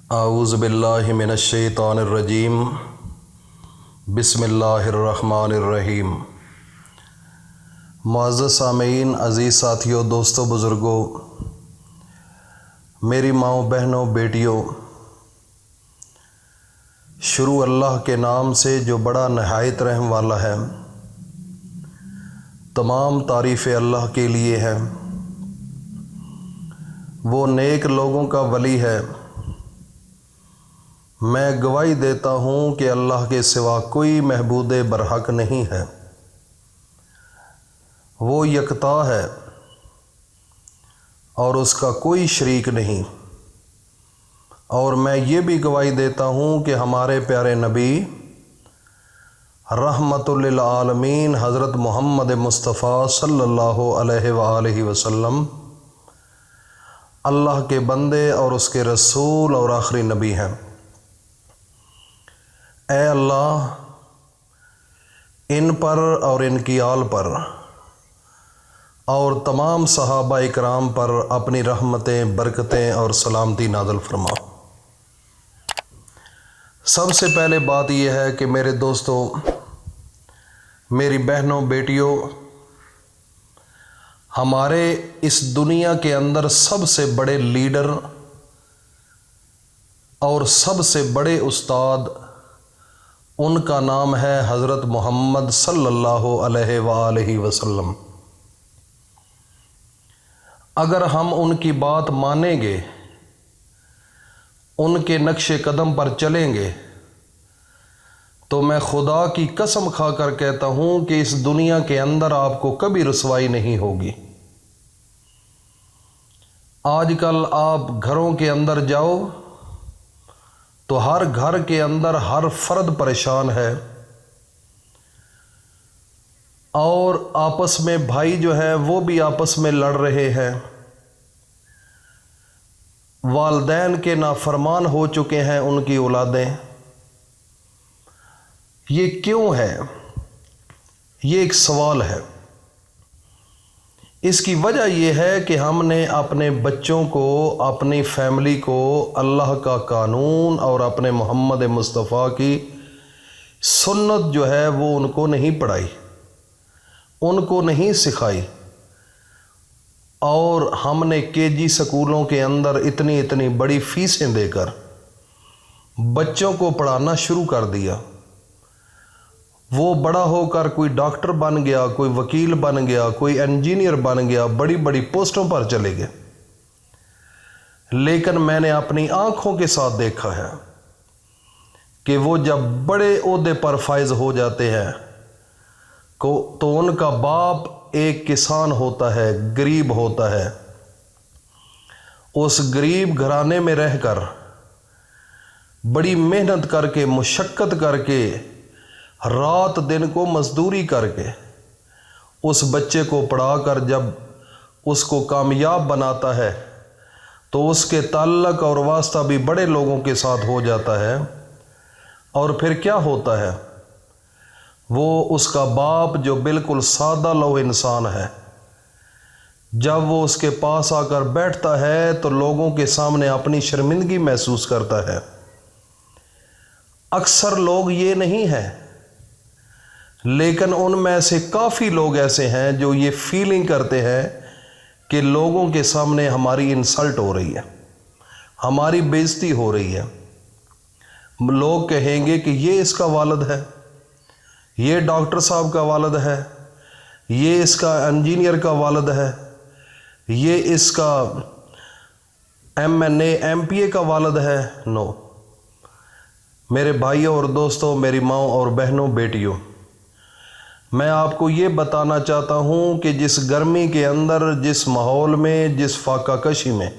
اعوذ باللہ من الشیطان الرجیم بسم اللہ الرحمن الرحیم۔ معزز سامعین، عزیز ساتھیوں، دوستوں، بزرگوں، میری ماؤں، بہنوں، بیٹیوں، شروع اللہ کے نام سے جو بڑا نہایت رحم والا ہے۔ تمام تعریفیں اللہ کے لیے ہیں۔ وہ نیک لوگوں کا ولی ہے۔ میں گواہی دیتا ہوں کہ اللہ کے سوا کوئی معبود برحق نہیں ہے۔ وہ یکتا ہے اور اس کا کوئی شریک نہیں۔ اور میں یہ بھی گواہی دیتا ہوں کہ ہمارے پیارے نبی رحمت للعالمین حضرت محمد مصطفیٰ صلی اللہ علیہ وآلہ وسلم اللہ کے بندے اور اس کے رسول اور آخری نبی ہیں۔ اے اللہ، ان پر اور ان کی آل پر اور تمام صحابہ اکرام پر اپنی رحمتیں، برکتیں اور سلامتی نازل فرما۔ سب سے پہلے بات یہ ہے کہ میرے دوستوں، میری بہنوں، بیٹیوں، ہمارے اس دنیا کے اندر سب سے بڑے لیڈر اور سب سے بڑے استاد، ان کا نام ہے حضرت محمد صلی اللہ علیہ وآلہ وسلم۔ اگر ہم ان کی بات مانیں گے، ان کے نقش قدم پر چلیں گے، تو میں خدا کی قسم کھا کر کہتا ہوں کہ اس دنیا کے اندر آپ کو کبھی رسوائی نہیں ہوگی۔ آج کل آپ گھروں کے اندر جاؤ تو ہر گھر کے اندر ہر فرد پریشان ہے، اور آپس میں بھائی جو ہے وہ بھی آپس میں لڑ رہے ہیں۔ والدین کے نافرمان ہو چکے ہیں ان کی اولادیں۔ یہ کیوں ہے؟ یہ ایک سوال ہے۔ اس کی وجہ یہ ہے کہ ہم نے اپنے بچوں کو، اپنی فیملی کو اللہ کا قانون اور اپنے محمد مصطفیٰ کی سنت جو ہے وہ ان کو نہیں پڑھائی، ان کو نہیں سکھائی، اور ہم نے KG سکولوں کے اندر اتنی بڑی فیسیں دے کر بچوں کو پڑھانا شروع کر دیا۔ وہ بڑا ہو کر کوئی ڈاکٹر بن گیا، کوئی وکیل بن گیا، کوئی انجینئر بن گیا، بڑی بڑی پوسٹوں پر چلے گئے۔ لیکن میں نے اپنی آنکھوں کے ساتھ دیکھا ہے کہ وہ جب بڑے عہدے پر فائز ہو جاتے ہیں تو ان کا باپ ایک کسان ہوتا ہے، غریب ہوتا ہے۔ اس غریب گھرانے میں رہ کر، بڑی محنت کر کے، مشقت کر کے، رات دن کو مزدوری کر کے اس بچے کو پڑھا کر جب اس کو کامیاب بناتا ہے تو اس کے تعلق اور واسطہ بھی بڑے لوگوں کے ساتھ ہو جاتا ہے۔ اور پھر کیا ہوتا ہے؟ وہ اس کا باپ جو بالکل سادہ لو انسان ہے، جب وہ اس کے پاس آ کر بیٹھتا ہے تو لوگوں کے سامنے اپنی شرمندگی محسوس کرتا ہے۔ اکثر لوگ یہ نہیں ہیں، لیکن ان میں سے کافی لوگ ایسے ہیں جو یہ فیلنگ کرتے ہیں کہ لوگوں کے سامنے ہماری انسلٹ ہو رہی ہے، ہماری بےزتی ہو رہی ہے۔ لوگ کہیں گے کہ یہ اس کا والد ہے، یہ ڈاکٹر صاحب کا والد ہے، یہ اس کا انجینئر کا والد ہے، یہ اس کا MNA MPA کا والد ہے۔ نو، میرے بھائیوں اور دوستوں، میری ماؤں اور بہنوں، بیٹیوں، میں آپ کو یہ بتانا چاہتا ہوں کہ جس گرمی کے اندر، جس ماحول میں، جس فاقہ کشی میں،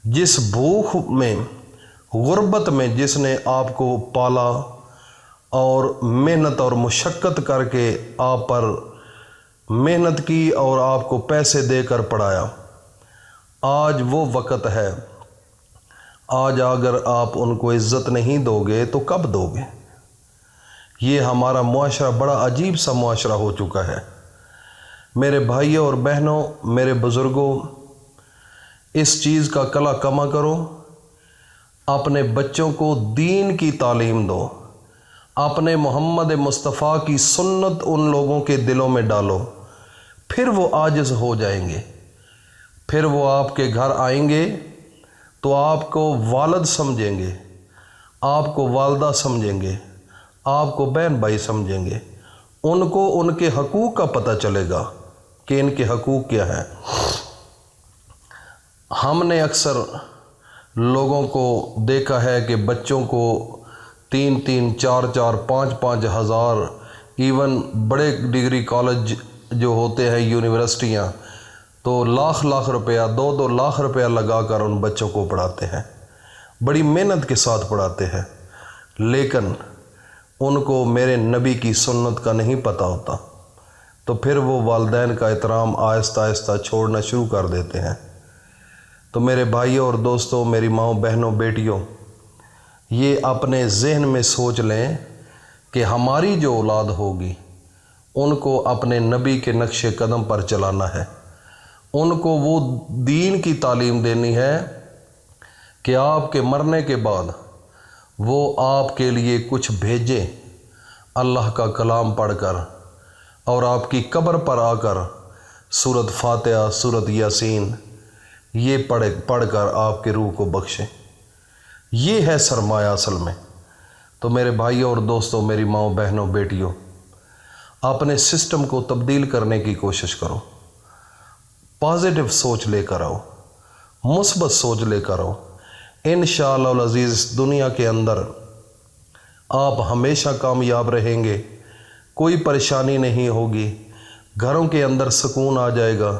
جس بھوک میں، غربت میں جس نے آپ کو پالا اور محنت اور مشقت کر کے آپ پر محنت کی اور آپ کو پیسے دے کر پڑھایا، آج وہ وقت ہے۔ آج اگر آپ ان کو عزت نہیں دو گے تو کب دو گے؟ یہ ہمارا معاشرہ بڑا عجیب سا معاشرہ ہو چکا ہے۔ میرے بھائیوں اور بہنوں، میرے بزرگوں، اس چیز کا کلا کما کرو۔ اپنے بچوں کو دین کی تعلیم دو، اپنے محمد مصطفیٰ کی سنت ان لوگوں کے دلوں میں ڈالو، پھر وہ عاجز ہو جائیں گے، پھر وہ آپ کے گھر آئیں گے تو آپ کو والد سمجھیں گے، آپ کو والدہ سمجھیں گے، آپ کو بہن بھائی سمجھیں گے، ان کو ان کے حقوق کا پتہ چلے گا کہ ان کے حقوق کیا ہیں۔ ہم نے اکثر لوگوں کو دیکھا ہے کہ بچوں کو 3-3 4-4 5-5 ہزار، ایون بڑے ڈگری کالج جو ہوتے ہیں یونیورسٹیاں، تو لاکھ روپیہ 2 لاکھ روپیہ لگا کر ان بچوں کو پڑھاتے ہیں، بڑی محنت کے ساتھ پڑھاتے ہیں، لیکن ان کو میرے نبی کی سنت کا نہیں پتہ ہوتا، تو پھر وہ والدین کا احترام آہستہ آہستہ چھوڑنا شروع کر دیتے ہیں۔ تو میرے بھائیوں اور دوستوں، میری ماؤں، بہنوں، بیٹیوں، یہ اپنے ذہن میں سوچ لیں کہ ہماری جو اولاد ہوگی ان کو اپنے نبی کے نقش قدم پر چلانا ہے، ان کو وہ دین کی تعلیم دینی ہے کہ آپ کے مرنے کے بعد وہ آپ کے لیے کچھ بھیجیں، اللہ کا کلام پڑھ کر، اور آپ کی قبر پر آ کر سورۃ فاتحہ، سورۃ یاسین یہ پڑھ کر آپ کے روح کو بخشیں۔ یہ ہے سرمایہ اصل میں۔ تو میرے بھائیوں اور دوستوں، میری ماؤں، بہنوں، بیٹیوں، اپنے سسٹم کو تبدیل کرنے کی کوشش کرو، پازیٹیو سوچ لے کر آؤ، مثبت سوچ لے کر آؤ۔ انشاءاللہ العزیز اس دنیا کے اندر آپ ہمیشہ کامیاب رہیں گے، کوئی پریشانی نہیں ہوگی، گھروں کے اندر سکون آ جائے گا،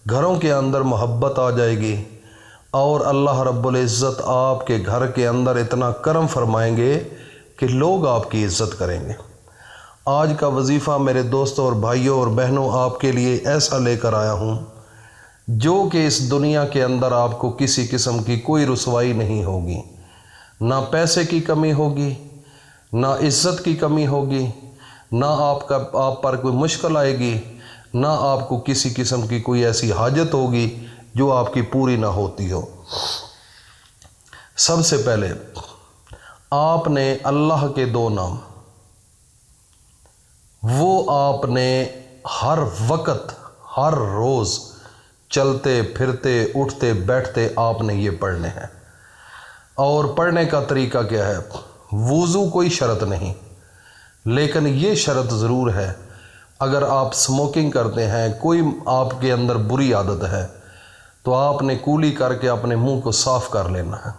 گھروں کے اندر محبت آ جائے گی، اور اللہ رب العزت آپ کے گھر کے اندر اتنا کرم فرمائیں گے کہ لوگ آپ کی عزت کریں گے۔ آج کا وظیفہ میرے دوستوں اور بھائیوں اور بہنوں آپ کے لیے ایسا لے کر آیا ہوں جو کہ اس دنیا کے اندر آپ کو کسی قسم کی کوئی رسوائی نہیں ہوگی، نہ پیسے کی کمی ہوگی، نہ عزت کی کمی ہوگی، نہ آپ پر کوئی مشکل آئے گی، نہ آپ کو کسی قسم کی کوئی ایسی حاجت ہوگی جو آپ کی پوری نہ ہوتی ہو۔ سب سے پہلے آپ نے اللہ کے 2 نام، وہ آپ نے ہر وقت، ہر روز چلتے پھرتے اٹھتے بیٹھتے آپ نے یہ پڑھنے ہیں۔ اور پڑھنے کا طریقہ کیا ہے؟ وضو کوئی شرط نہیں، لیکن یہ شرط ضرور ہے، اگر آپ سموکنگ کرتے ہیں، کوئی آپ کے اندر بری عادت ہے، تو آپ نے کولی کر کے اپنے منہ کو صاف کر لینا ہے،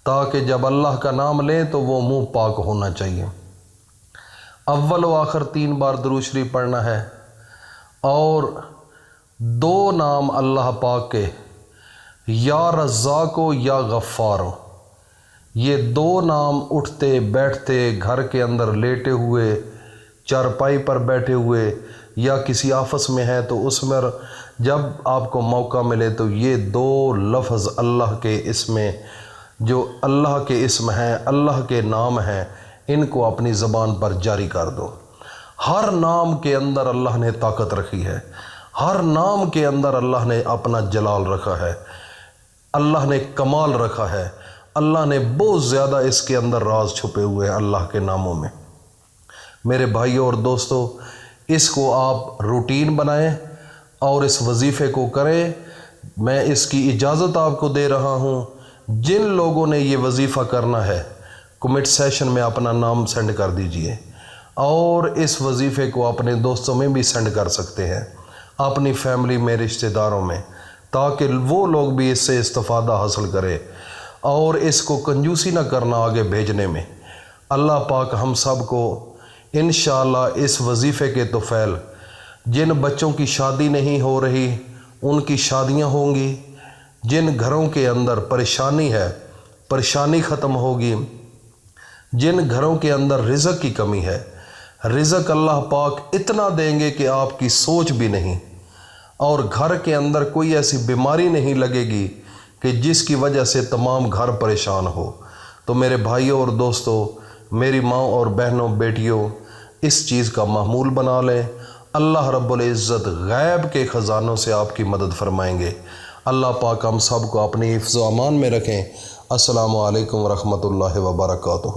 تاکہ جب اللہ کا نام لیں تو وہ منہ پاک ہونا چاہیے۔ اول و آخر 3 بار درود شریف پڑھنا ہے، اور 2 نام اللہ پاک کے، یا رزاق و یا غفار، یہ 2 نام اٹھتے بیٹھتے، گھر کے اندر لیٹے ہوئے، چارپائی پر بیٹھے ہوئے، یا کسی آفس میں ہے تو اس میں جب آپ کو موقع ملے تو یہ 2 لفظ اللہ کے اسم میں، جو اللہ کے اسم ہیں، اللہ کے نام ہیں، ان کو اپنی زبان پر جاری کر دو۔ ہر نام کے اندر اللہ نے طاقت رکھی ہے، ہر نام کے اندر اللہ نے اپنا جلال رکھا ہے، اللہ نے کمال رکھا ہے، اللہ نے بہت زیادہ اس کے اندر راز چھپے ہوئے ہیں اللہ کے ناموں میں۔ میرے بھائیوں اور دوستوں، اس کو آپ روٹین بنائیں اور اس وظیفے کو کریں۔ میں اس کی اجازت آپ کو دے رہا ہوں، جن لوگوں نے یہ وظیفہ کرنا ہے کمنٹ سیشن میں اپنا نام سینڈ کر دیجئے، اور اس وظیفے کو اپنے دوستوں میں بھی سینڈ کر سکتے ہیں، اپنی فیملی میں، رشتہ داروں میں، تاکہ وہ لوگ بھی اس سے استفادہ حاصل کریں، اور اس کو کنجوسی نہ کرنا آگے بھیجنے میں۔ اللہ پاک ہم سب کو انشاءاللہ اس وظیفے کے طفیل، جن بچوں کی شادی نہیں ہو رہی ان کی شادیاں ہوں گی، جن گھروں کے اندر پریشانی ہے پریشانی ختم ہوگی، جن گھروں کے اندر رزق کی کمی ہے رزق اللہ پاک اتنا دیں گے کہ آپ کی سوچ بھی نہیں، اور گھر کے اندر کوئی ایسی بیماری نہیں لگے گی کہ جس کی وجہ سے تمام گھر پریشان ہو۔ تو میرے بھائیوں اور دوستوں، میری ماں اور بہنوں، بیٹیوں، اس چیز کا معمول بنا لیں۔ اللہ رب العزت غیب کے خزانوں سے آپ کی مدد فرمائیں گے۔ اللہ پاک ہم سب کو اپنی حفظ و امان میں رکھیں۔ السلام علیکم ورحمۃ اللہ وبرکاتہ.